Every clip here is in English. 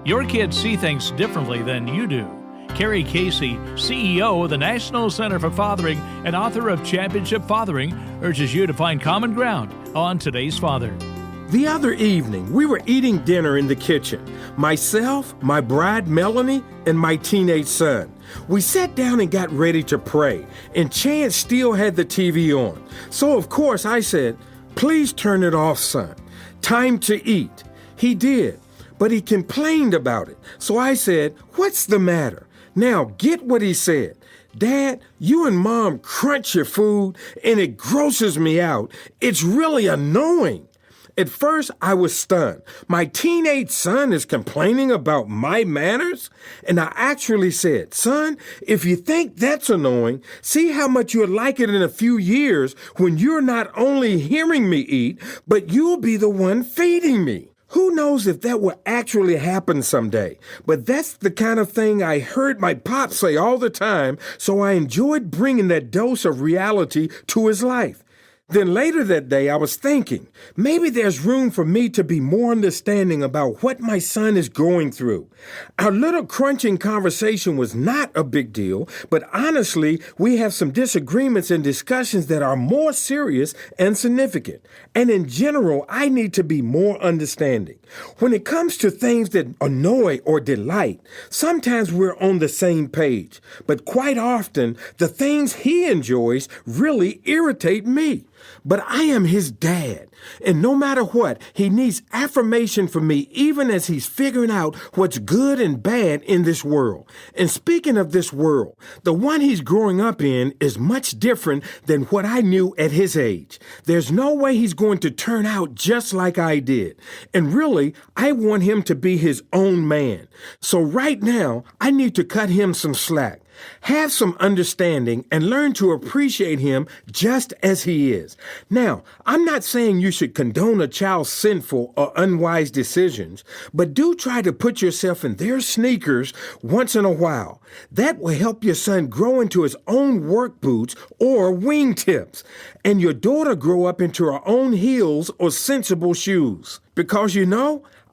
Your kids see things differently than you do. Carey Casey, CEO of the National Center for Fathering and author of Championship Fathering, urges you to find common ground on today's father. The other evening, we were eating dinner in the kitchen. Myself, my bride Melanie, and my teenage son. We sat down and got ready to pray, and Chance still had the TV on. So, of course, I said, "Please turn it off, son. Time to eat." He did, but he complained about it. So I said, "What's the matter?" Now, get what he said. "Dad, you and Mom crunch your food, and it grosses me out. It's really annoying." At first, I was stunned. My teenage son is complaining about my manners? And I actually said, "Son, if you think that's annoying, see how much you'll like it in a few years when you're not only hearing me eat, but you'll be the one feeding me." Who knows if that will actually happen someday? But that's the kind of thing I heard my pop say all the time, so I enjoyed bringing that dose of reality to his life. Then later that day, I was thinking, maybe there's room for me to be more understanding about what my son is going through. Our little crunching conversation was not a big deal, but honestly, we have some disagreements and discussions that are more serious and significant. And in general, I need to be more understanding. When it comes to things that annoy or delight, sometimes we're on the same page. But quite often, the things he enjoys really irritate me. But I am his dad, and no matter what, he needs affirmation from me even as he's figuring out what's good and bad in this world. And speaking of this world, the one he's growing up in is much different than what I knew at his age. There's no way he's going to turn out just like I did. And really, I want him to be his own man. So right now, I need to cut him some slack. Have some understanding and learn to appreciate him just as he is. Now, I'm not saying you should condone a child's sinful or unwise decisions, but do try to put yourself in their sneakers once in a while. That will help your son grow into his own work boots or wingtips, and your daughter grow up into her own heels or sensible shoes. Because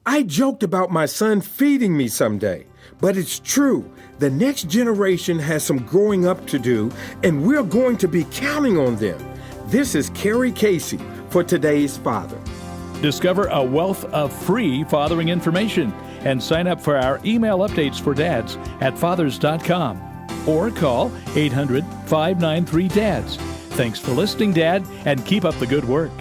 I joked about my son feeding me someday, but it's true. The next generation has some growing up to do, and we're going to be counting on them. This is Carey Casey for Today's Father. Discover a wealth of free fathering information and sign up for our email updates for dads at fathers.com or call 800-593-DADS. Thanks for listening, Dad, and keep up the good work.